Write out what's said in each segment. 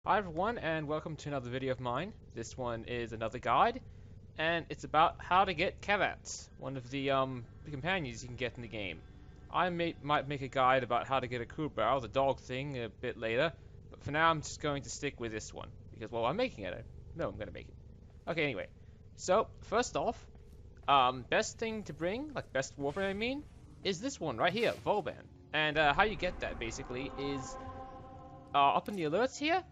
Hi everyone, and welcome to another video of mine. This one is another guide, and it's about how to get kavats, one of the companions you can get in the game. Might make a guide about how to get a Kurbao, the dog thing, a bit later, but for now I'm just going to stick with this one, because, well, I'm making it. I know I'm going to make it. Okay, anyway. So, first off, best thing to bring, like best warframe I mean, is this one right here, Volban. And how you get that, basically, is up in the alerts here,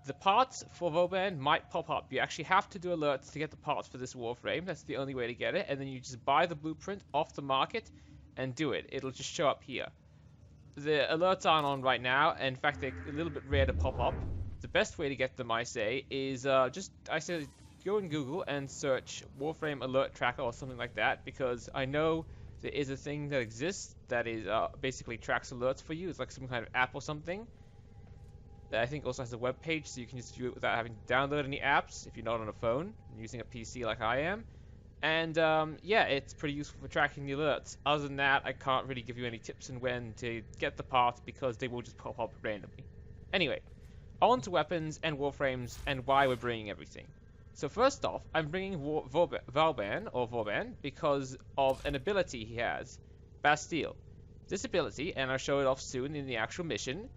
the parts for Vauban might pop up. You actually have to do alerts to get the parts for this warframe. That's the only way to get it. And then you just buy the blueprint off the market and do it. It'll just show up here. The alerts aren't on right now. In fact, they're a little bit rare to pop up. The best way to get them, I say, is go in Google and search Warframe Alert Tracker or something like that, because I know there is a thing that exists that is basically tracks alerts for you. It's like some kind of app or something. That I think also has a web page, so you can just view it without having to download any apps if you're not on a phone and using a PC like I am. And yeah, it's pretty useful for tracking the alerts. Other than that, I can't really give you any tips on when to get the parts because they will just pop up randomly. Anyway, on to weapons and warframes and why we're bringing everything. So first off, I'm bringing Vauban because of an ability he has, Bastille. This ability, and I'll show it off soon in the actual mission,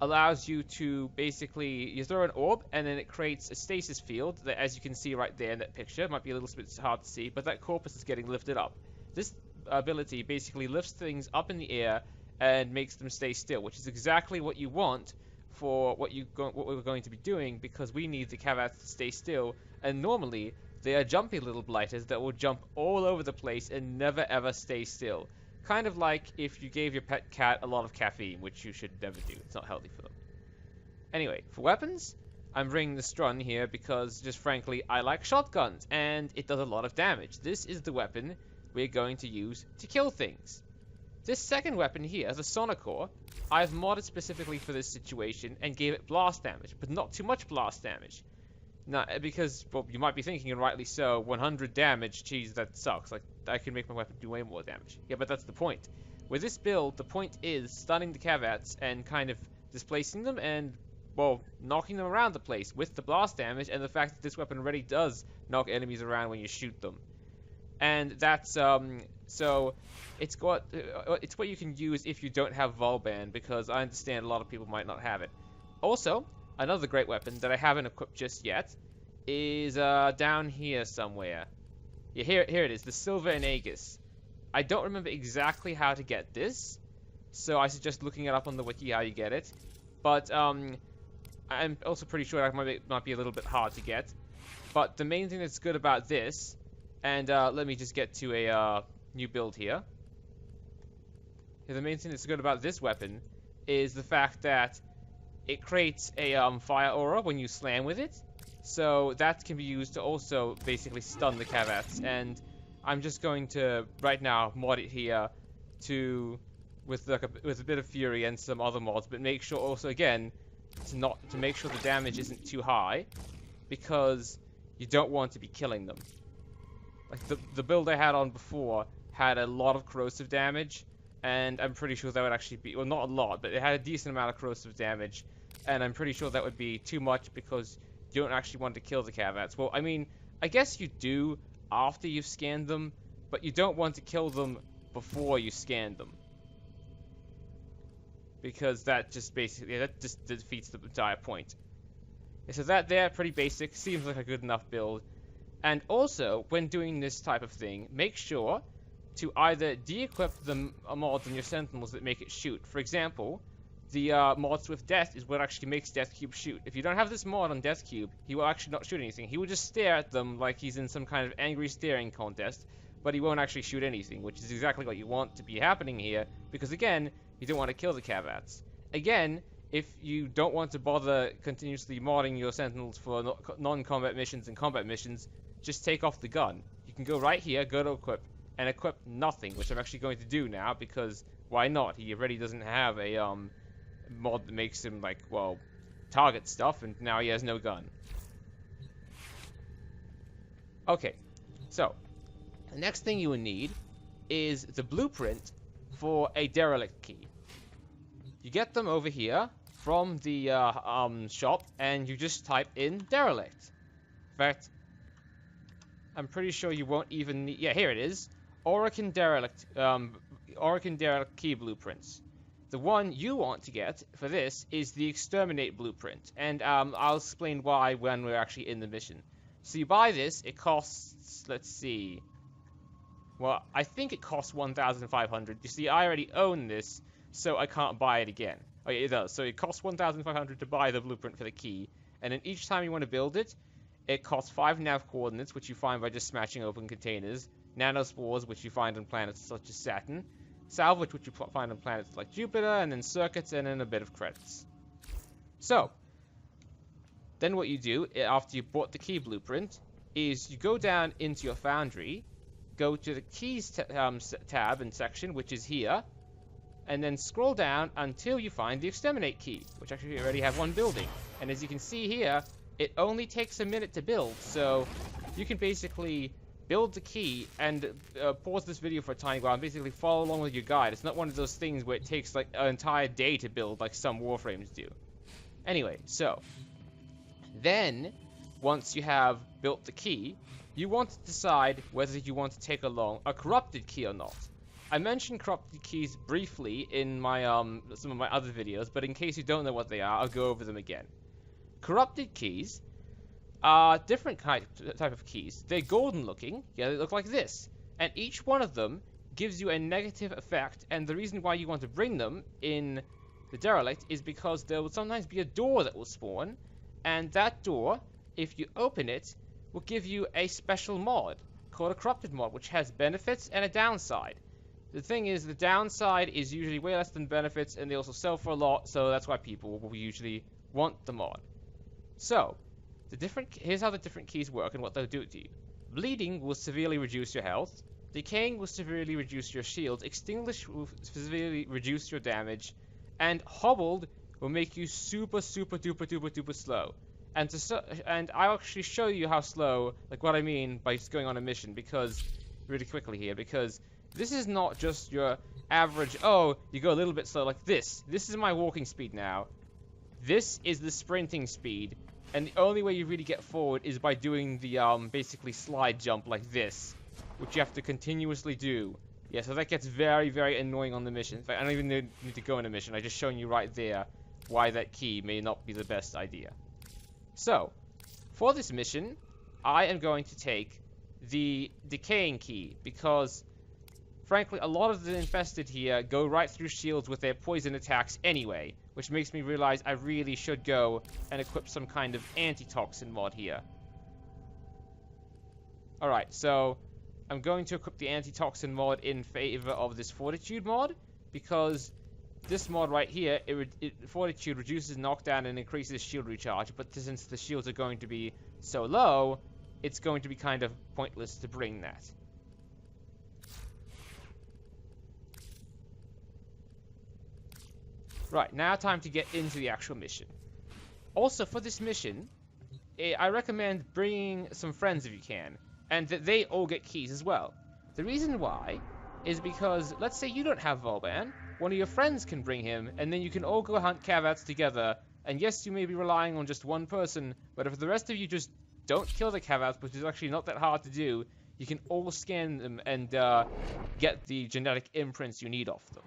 allows you to basically, you throw an orb and then it creates a stasis field that, as you can see right there in that picture, it might be a little bit hard to see, but that corpus is getting lifted up. This ability basically lifts things up in the air and makes them stay still, which is exactly what you want for what we're going to be doing, because we need the kavats to stay still, and normally they are jumpy little blighters that will jump all over the place and never ever stay still. Kind of like if you gave your pet cat a lot of caffeine, which you should never do. It's not healthy for them. Anyway, for weapons, I'm bringing the Strun here because, just frankly, I like shotguns, and it does a lot of damage. This is the weapon we're going to use to kill things. This second weapon here, the Sonicor, I've modded specifically for this situation and gave it blast damage, but not too much blast damage. Now, because, well, you might be thinking, and rightly so, 100 damage, geez, that sucks. Like, I can make my weapon do way more damage. Yeah, but that's the point. With this build, the point is stunning the kavats and kind of displacing them and, well, knocking them around the place with the blast damage and the fact that this weapon already does knock enemies around when you shoot them. And that's, so it's what you can use if you don't have Volban, because I understand a lot of people might not have it. Also, another great weapon that I haven't equipped just yet is down here somewhere. Yeah, here it is, the Silver and Aegis. I don't remember exactly how to get this, so I suggest looking it up on the wiki how you get it. But I'm also pretty sure that might be a little bit hard to get. But the main thing that's good about this, and let me just get to a new build here. The main thing that's good about this weapon is the fact that it creates a fire aura when you slam with it, so that can be used to also basically stun the kavats. And I'm just going to right now mod it here with a bit of fury and some other mods, but make sure also again to make sure the damage isn't too high, because you don't want to be killing them. Like the build I had on before had a lot of corrosive damage, and I'm pretty sure that would actually be, well, not a lot, but it had a decent amount of corrosive damage. And I'm pretty sure that would be too much because you don't actually want to kill the kavats. Well, I mean, I guess you do after you've scanned them, but you don't want to kill them before you scan them, because that just defeats the entire point. So that there, pretty basic, seems like a good enough build. And also, when doing this type of thing, make sure to either de-equip the mods on your sentinels that make it shoot. For example, the mods with Death is what actually makes Death Cube shoot. If you don't have this mod on Death Cube, he will actually not shoot anything. He will just stare at them like he's in some kind of angry staring contest, but he won't actually shoot anything, which is exactly what you want to be happening here, because again, you don't want to kill the kavats. Again, if you don't want to bother continuously modding your sentinels for non-combat missions and combat missions, just take off the gun. You can go right here, go to equip, and equip nothing, which I'm actually going to do now, because why not? He already doesn't have a mod that makes him, like, well, target stuff, and now he has no gun. Okay, so the next thing you will need is the blueprint for a derelict key. You get them over here from the shop, and you just type in derelict. In fact, I'm pretty sure you won't even need... Yeah, here it is. Orokin derelict key blueprints. The one you want to get for this is the exterminate blueprint, and I'll explain why when we're actually in the mission. So you buy this, it costs, let's see, well, I think it costs 1,500. You see, I already own this, so I can't buy it again. Oh yeah, it does. So it costs 1,500 to buy the blueprint for the key, and then each time you want to build it, it costs 5 nav coordinates, which you find by just smashing open containers, nanospores, which you find on planets such as Saturn, salvage, which you find on planets like Jupiter, and then circuits, and then a bit of credits. So, then what you do, after you bought the key blueprint, is you go down into your foundry, go to the keys tab and section, which is here, and then scroll down until you find the exterminate key, which actually we already have one building. And as you can see here, it only takes a minute to build, so you can basically build the key and pause this video for a tiny while and basically follow along with your guide. It's not one of those things where it takes like an entire day to build like some warframes do. Anyway, so then once you have built the key, you want to decide whether you want to take along a corrupted key or not. I mentioned corrupted keys briefly in my some of my other videos, but in case you don't know what they are, I'll go over them again. Corrupted keys are different type of keys. They're golden looking. Yeah, they look like this. And each one of them gives you a negative effect. And the reason why you want to bring them in the derelict is because there will sometimes be a door that will spawn. And that door, if you open it, will give you a special mod called a corrupted mod, which has benefits and a downside. The thing is, the downside is usually way less than benefits, and they also sell for a lot, so that's why people will usually want the mod. So, here's how the different keys work and what they'll do to you. Bleeding will severely reduce your health. Decaying will severely reduce your shield. Extinguish will severely reduce your damage. And hobbled will make you super duper slow. And I'll actually show you how slow, like what I mean by just going on a mission, because, really quickly here, because this is not just your average, oh, you go a little bit slow like this. This is my walking speed now. This is the sprinting speed. And the only way you really get forward is by doing the, basically slide jump like this, which you have to continuously do. Yeah, so that gets very annoying on the mission. In fact, I don't even need to go on a mission. I just showing you right there why that key may not be the best idea. So, for this mission, I am going to take the decaying key, because, frankly, a lot of the infested here go right through shields with their poison attacks anyway, which makes me realize I really should go and equip some kind of antitoxin mod here. Alright, so I'm going to equip the antitoxin mod in favor of this fortitude mod, because this mod right here, fortitude reduces knockdown and increases shield recharge, but since the shields are going to be so low, it's going to be kind of pointless to bring that. Right, now time to get into the actual mission. Also, for this mission, I recommend bringing some friends if you can, and that they all get keys as well. The reason why is because, let's say you don't have Volban, one of your friends can bring him, and then you can all go hunt kavats together, and yes, you may be relying on just one person, but if the rest of you just don't kill the kavats, which is actually not that hard to do, you can all scan them and get the genetic imprints you need off them.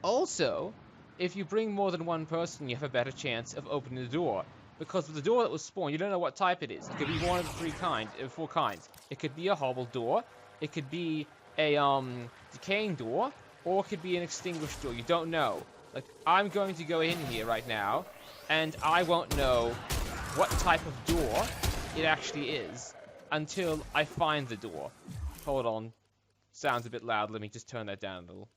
Also, if you bring more than one person, you have a better chance of opening the door. Because with the door that was spawned, you don't know what type it is. It could be one of the four kinds. It could be a hobbled door, it could be a decaying door, or it could be an extinguished door. You don't know. Like, I'm going to go in here right now, and I won't know what type of door it actually is until I find the door. Hold on. Sounds a bit loud. Let me just turn that down a little.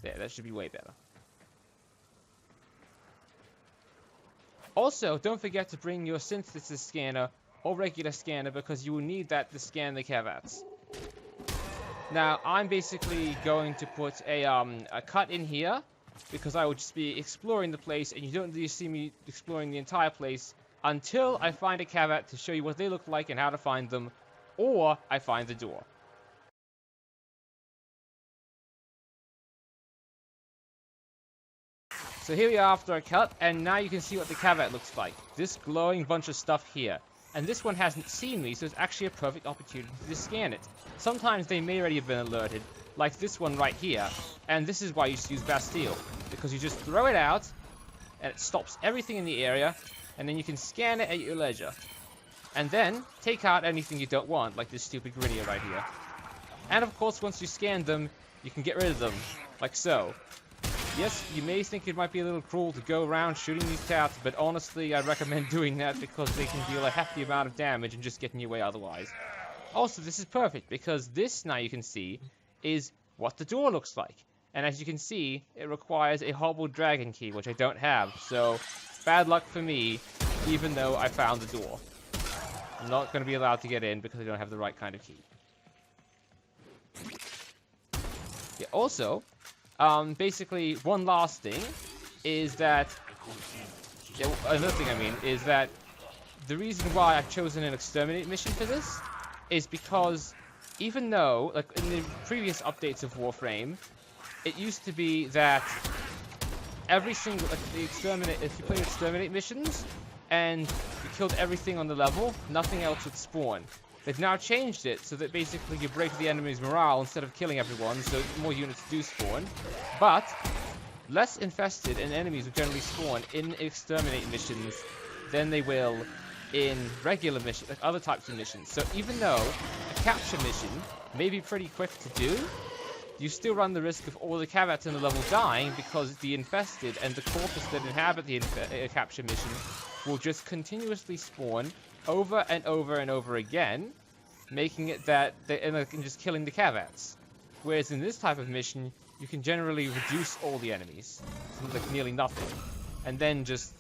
There, that should be way better. Also, don't forget to bring your synthesis scanner or regular scanner, because you will need that to scan the kavats. Now, I'm basically going to put a cut in here, because I will just be exploring the place, and you don't really see me exploring the entire place until I find a kavat to show you what they look like and how to find them, or I find the door. So here we are after a cut, and now you can see what the kavat looks like. This glowing bunch of stuff here. And this one hasn't seen me, so it's actually a perfect opportunity to scan it. Sometimes they may already have been alerted, like this one right here. And this is why you use Bastille, because you just throw it out, and it stops everything in the area, and then you can scan it at your leisure. And then take out anything you don't want, like this stupid Grineer right here. And of course, once you scan them, you can get rid of them, like so. Yes, you may think it might be a little cruel to go around shooting these cats, but honestly, I recommend doing that because they can deal a hefty amount of damage and just get in your way otherwise. Also, this is perfect because this, now you can see, is what the door looks like. And as you can see, it requires a hobbled dragon key, which I don't have, so bad luck for me, even though I found the door. I'm not going to be allowed to get in because I don't have the right kind of key. Yeah, also, basically, one last thing is that, another thing I mean, is that the reason why I've chosen an exterminate mission for this is because even though, like in the previous updates of Warframe, it used to be that every single, like the exterminate, if you play exterminate missions and you killed everything on the level, nothing else would spawn. They've now changed it so that basically you break the enemy's morale instead of killing everyone, so more units do spawn. But less infested and enemies will generally spawn in exterminate missions than they will in regular missions, like other types of missions. So even though a capture mission may be pretty quick to do, you still run the risk of all the kavats in the level dying because the infested and the corpus that inhabit the capture mission will just continuously spawn over and over and over again, making it that they end up just killing the kavats. Whereas in this type of mission, you can generally reduce all the enemies, so like nearly nothing, and then just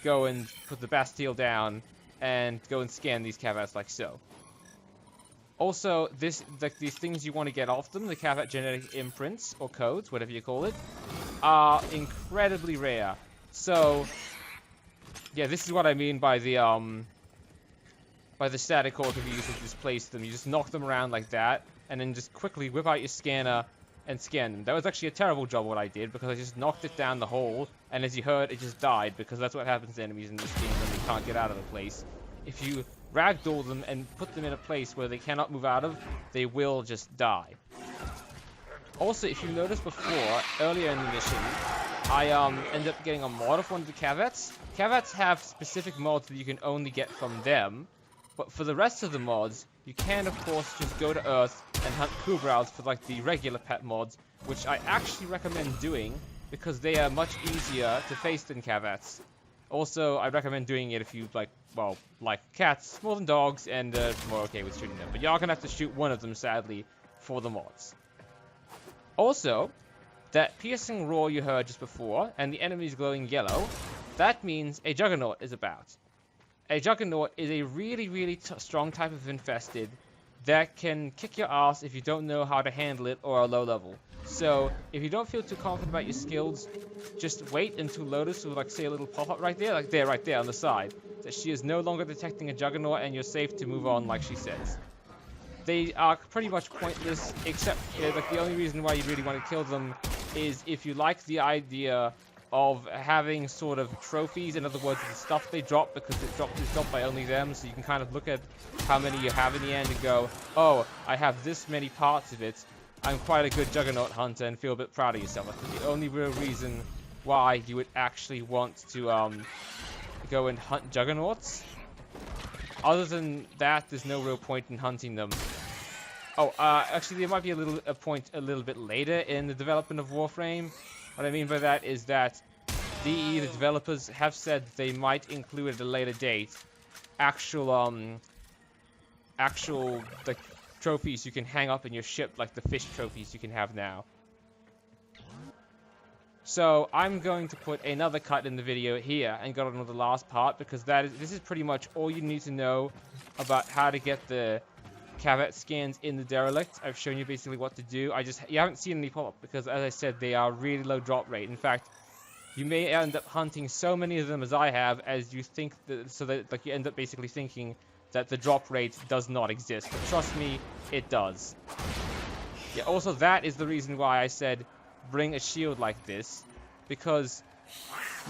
go and put the Bastille down and go and scan these kavats like so. Also, these things you want to get off them, the kavat genetic imprints or codes, whatever you call it, are incredibly rare. So, yeah, this is what I mean by the static orc if you use to displace them. You just knock them around like that, and then just quickly whip out your scanner and scan them. That was actually a terrible job what I did, because I just knocked it down the hole, and as you heard, it just died, because that's what happens to enemies in this game when they can't get out of the place. If you ragdoll them and put them in a place where they cannot move out of, they will just die. Also, if you noticed before, earlier in the mission, I ended up getting a mod of one of the kavats. Kavats have specific mods that you can only get from them, but for the rest of the mods, you can of course just go to Earth and hunt Kubrals for like the regular pet mods, which I actually recommend doing because they are much easier to face than kavats. Also, I recommend doing it if you like cats more than dogs and more okay with shooting them. But you're gonna have to shoot one of them, sadly, for the mods. Also, that piercing roar you heard just before, and the enemies glowing yellow, that means a Juggernaut is about. A Juggernaut is a really strong type of infested that can kick your ass if you don't know how to handle it or are low level. So, if you don't feel too confident about your skills, just wait until Lotus will like say a little pop-up right there, like there, right there on the side, that she is no longer detecting a Juggernaut and you're safe to move on like she says. They are pretty much pointless, except like the only reason why you really want to kill them is if you like the idea of having sort of trophies, in other words, the stuff they drop, because is dropped by only them, so you can kind of look at how many you have in the end and go, oh, I have this many parts of it, I'm quite a good Juggernaut hunter, and feel a bit proud of yourself. That's the only real reason why you would actually want to go and hunt Juggernauts. Other than that, there's no real point in hunting them. Oh, actually, there might be a point a little bit later in the development of Warframe. What I mean by that is that the developers have said they might include at a later date actual like trophies you can hang up in your ship, like the fish trophies you can have now. So I'm going to put another cut in the video here and go on to the last part, because this is pretty much all you need to know about how to get the kavat scans in the derelict. I've shown you basically what to do. You haven't seen any pop-up because, as I said, they are really low drop rate. In fact, you may end up hunting so many of them as I have, as you think so that like you end up basically thinking that the drop rate does not exist. But trust me, it does. Yeah, also that is the reason why I said bring a shield like this, because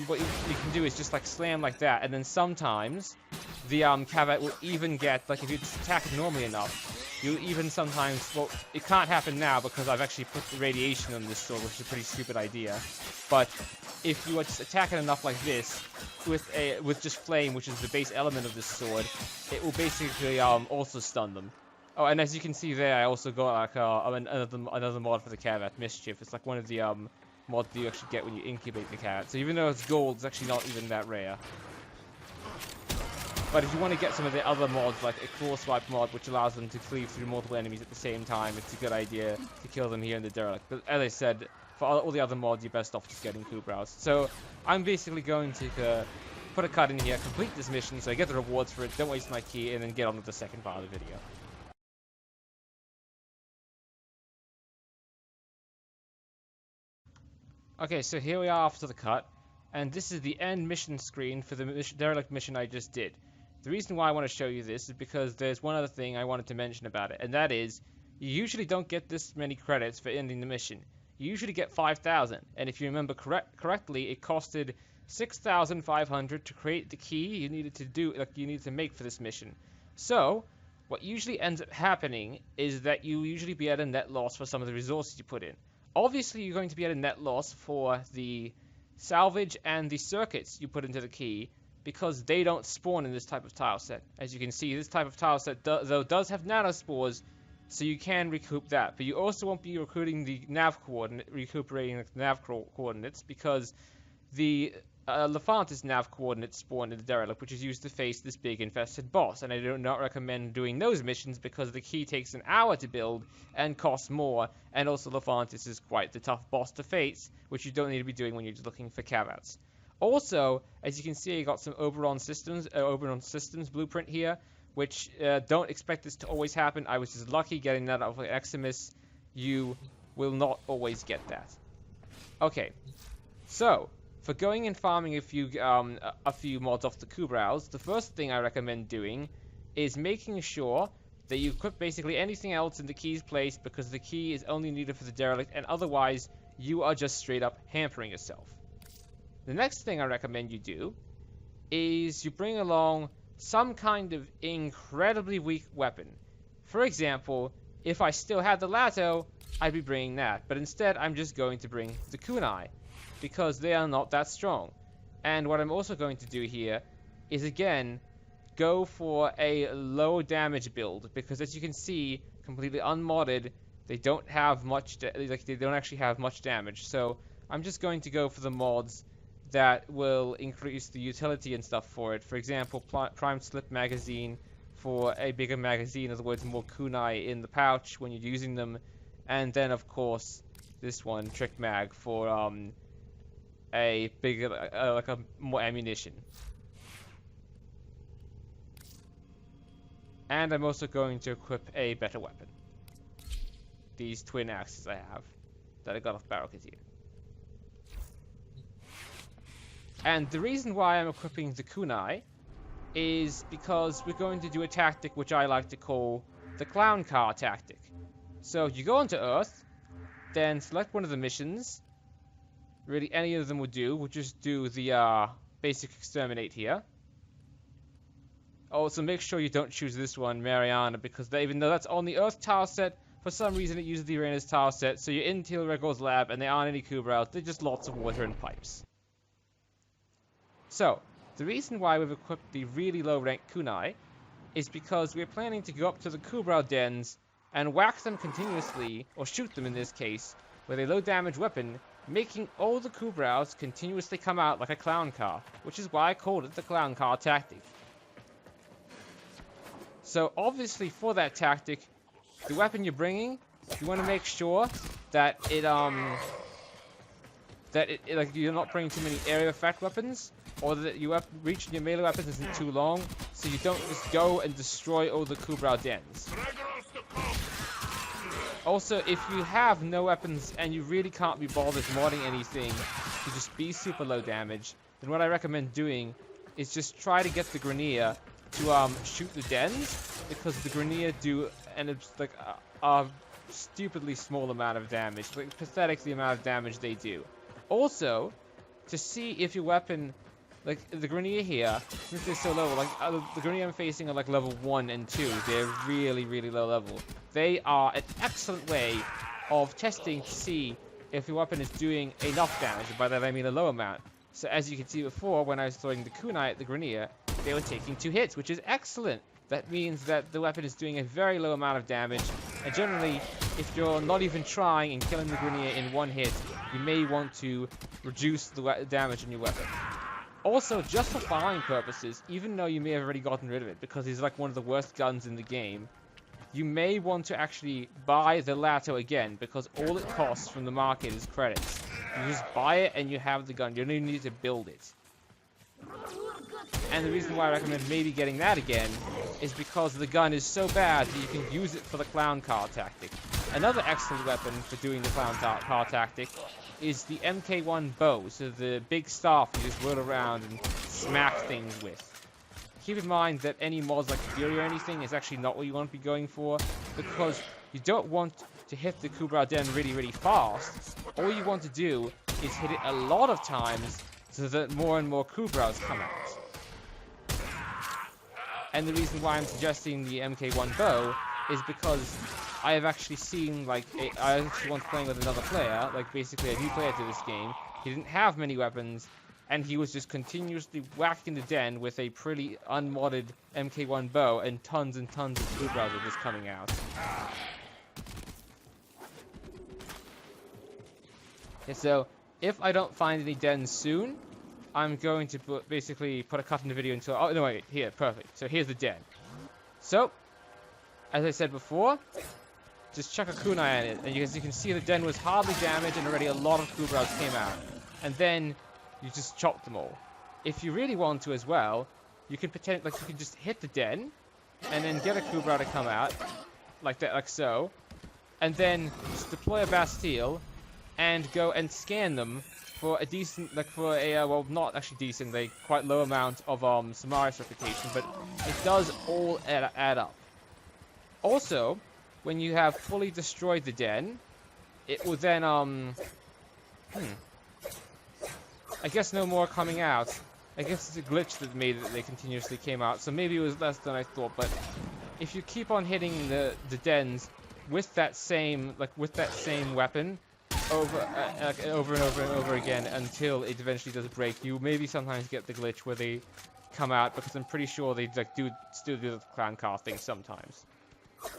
what you can do is just like slam like that, and then sometimes the kavat will even get, like if you just attack it normally enough, you'll even sometimes, well, it can't happen now because I've actually put the radiation on this sword, which is a pretty stupid idea, but if you just attack it enough like this, with just flame, which is the base element of this sword, it will basically also stun them. Oh, and as you can see there, I also got like another mod for the kavat, Mischief. It's like one of the mods that you actually get when you incubate the kavat. So even though it's gold, it's actually not even that rare. But if you want to get some of the other mods, like a claw swipe mod, which allows them to cleave through multiple enemies at the same time, it's a good idea to kill them here in the derelict. But as I said, for all the other mods, you're best off just getting Kubrows. So I'm basically going to put a cut in here, complete this mission, so I get the rewards for it, don't waste my key, and then get on with the second part of the video. Okay, so here we are after the cut, and this is the end mission screen for the derelict mission I just did. The reason why I want to show you this is because there's one other thing I wanted to mention about it, and that is, you usually don't get this many credits for ending the mission. You usually get 5,000, and if you remember correctly, it costed 6,500 to create the key you needed to make for this mission. So, what usually ends up happening is that you usually be at a net loss for some of the resources you put in. Obviously, you're going to be at a net loss for the salvage and the circuits you put into the key, because they don't spawn in this type of tile set. As you can see, this type of tile set though does have nanospores, so you can recoup that. But you also won't be recruiting the recuperating the nav coordinates, because the Lefantis nav coordinates spawn in the derelict, which is used to face this big infested boss, and I do not recommend doing those missions because the key takes an hour to build and costs more, and also Lefantis is quite the tough boss to face, which you don't need to be doing when you're just looking for kavats. Also, as you can see, I got some Oberon Systems blueprint here, which don't expect this to always happen. I was just lucky getting that out of Eximus. You will not always get that. Okay, so for going and farming a few mods off the Kubrows, the first thing I recommend doing is making sure that you equip basically anything else in the key's place, because the key is only needed for the derelict, and otherwise you are just straight up hampering yourself. The next thing I recommend you do is you bring along some kind of incredibly weak weapon. For example, if I still had the Lato, I'd be bringing that, but instead I'm just going to bring the kunai, because they are not that strong. And what I'm also going to do here is, again, go for a low damage build, because as you can see, completely unmodded, they don't have much, they don't actually have much damage. So I'm just going to go for the mods that will increase the utility and stuff for it. For example, Prime Slip Magazine for a bigger magazine, in other words, more kunai in the pouch when you're using them. And then, of course, this one, Trick Mag, for a bigger, like a more ammunition. And I'm also going to equip a better weapon. These twin axes I have, that I got off Barrel Kit here. And the reason why I'm equipping the kunai is because we're going to do a tactic which I like to call the clown car tactic. So you go onto Earth, then select one of the missions. Really, any of them will do. We'll just do the basic exterminate here. Also, make sure you don't choose this one, Mariana, because even though that's on the Earth tile set, for some reason it uses the Uranus tile set, so you're in Teal Regol's lab, and there aren't any Kubrows, they're just lots of water and pipes. So, the reason why we've equipped the really low-ranked kunai is because we're planning to go up to the Kubrow dens and whack them continuously, or shoot them in this case, with a low-damage weapon, making all the Kubrows continuously come out like a clown car, which is why I called it the clown car tactic. So obviously for that tactic, the weapon you're bringing, you want to make sure that like you're not bringing too many area effect weapons, or that your reach in your melee weapons isn't too long, so you don't just go and destroy all the Kubrow dens. Also, if you have no weapons and you really can't be bothered modding anything to just be super low damage, then what I recommend doing is just try to get the Grenier to shoot the dens, because the Grenier do a stupidly small amount of damage, like pathetic the amount of damage they do. Also, to see if your weapon, like the Grenier here, since they're so low, like the Grenier I'm facing are like level 1 and 2. They're really, really low level. They are an excellent way of testing to see if your weapon is doing enough damage. And by that I mean a low amount. So as you can see before, when I was throwing the kunai at the Grenier, they were taking 2 hits, which is excellent. That means that the weapon is doing a very low amount of damage. And generally, if you're not even trying and killing the Grenier in 1 hit, you may want to reduce the damage on your weapon. Also, just for farming purposes, even though you may have already gotten rid of it, because it's like one of the worst guns in the game, you may want to actually buy the Lato again, because all it costs from the market is credits. You just buy it and you have the gun. You don't even need to build it. And the reason why I recommend maybe getting that again is because the gun is so bad that you can use it for the clown car tactic. Another excellent weapon for doing the clown car tactic is the MK1 bow, so the big staff you just whirl around and smack things with. Keep in mind that any mods like Fury or anything is actually not what you want to be going for, because you don't want to hit the Kubrao Den really, really fast. All you want to do is hit it a lot of times so that more and more Kubraos come out. And the reason why I'm suggesting the MK1 bow is because I have actually seen, like, I actually once playing with another player, like basically a new player to this game. He didn't have many weapons, and he was just continuously whacking the den with a pretty unmodded MK1 bow, and tons of Kubraos were just coming out. Okay, so if I don't find any dens soon, I'm going to basically put a cut in the video until... Oh, no, wait, here, perfect. So here's the den. So, as I said before, just chuck a kunai at it, and as you can see, the den was hardly damaged, and already a lot of Kubraos came out. And then you just chop them all. If you really want to as well, you can pretend, like, you can just hit the den, and then get a Kubrao to come out, like that, like so, and then just deploy a Bastille, and go and scan them for a decent, like for a, well, not actually decent, a quite low amount of Samari's reputation, but it does all add up. Also, when you have fully destroyed the den, it will then, I guess no more coming out. I guess it's a glitch that made it they continuously came out, so maybe it was less than I thought, but if you keep on hitting the dens with that same, weapon, over and over again until it eventually does break, you maybe sometimes get the glitch where they come out, because I'm pretty sure they still do the clown car thing sometimes.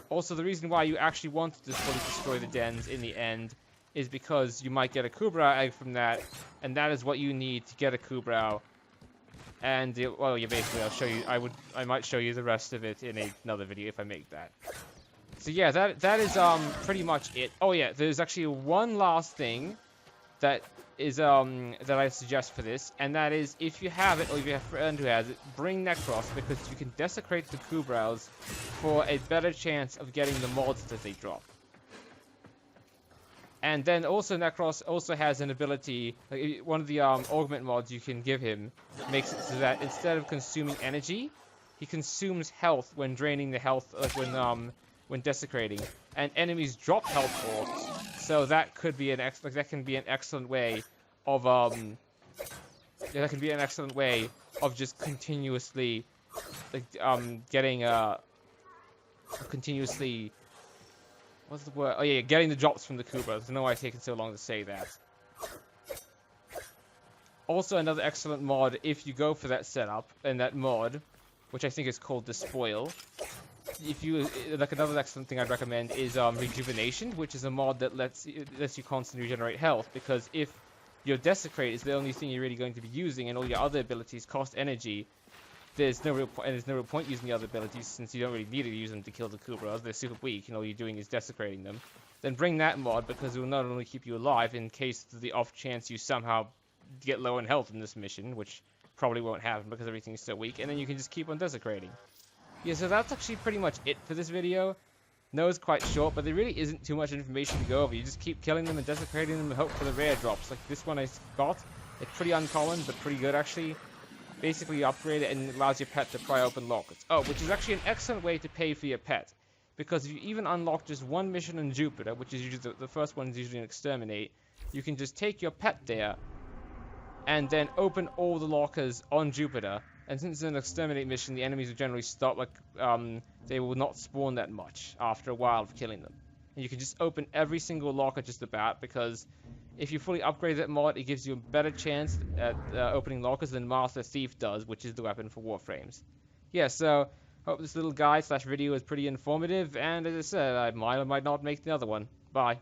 Also, the reason why you actually want to fully destroy the dens in the end is because you might get a Kubrao egg from that, and that is what you need to get a Kubrao. And well, yeah, basically, I'll show you. I might show you the rest of it in another video if I make that. So yeah, that is pretty much it. Oh yeah, there's actually one last thing that is that I suggest for this, and that is if you have it or if you have a friend who has it, bring Necros, because you can desecrate the Kubraos for a better chance of getting the mods that they drop. And then also Necros also has an ability, like one of the augment mods you can give him makes it so that instead of consuming energy, he consumes health when draining the health, like when desecrating, and enemies drop health orbs. So that could be an excellent way of just continuously getting continuously. What's the word? Oh yeah, getting the drops from the Kubas. I don't know why it's taken so long to say that. Also, another excellent mod, if you go for that setup, and that mod, which I think is called Despoil. If you, like, another excellent thing I'd recommend is Rejuvenation, which is a mod that lets you constantly regenerate health, because if your Desecrate is the only thing you're really going to be using, and all your other abilities cost energy, there's no real point using the other abilities, since you don't really need to use them to kill the Kubraos. They're super weak, and all you're doing is desecrating them. Then bring that mod, because it will not only keep you alive in case of the off chance you somehow get low in health in this mission, which probably won't happen because everything's so weak, and then you can just keep on desecrating. Yeah, so that's actually pretty much it for this video. No, it's quite short, but there really isn't too much information to go over. You just keep killing them and desecrating them and hope for the rare drops. Like this one I got, it's pretty uncommon, but pretty good actually. Basically, you upgrade it and it allows your pet to pry open lockets. Oh, which is actually an excellent way to pay for your pet. Because if you even unlock just one mission on Jupiter, which is usually the first one is usually an exterminate, you can just take your pet there, and then open all the lockers on Jupiter. And since it's an exterminate mission, the enemies will generally stop, like, they will not spawn that much after a while of killing them. And you can just open every single locker just about, because if you fully upgrade that mod, it gives you a better chance at opening lockers than Master Thief does, which is the weapon for warframes. Yeah, so hope this little guide slash video is pretty informative, and as I said, I might or might not make the other one. Bye.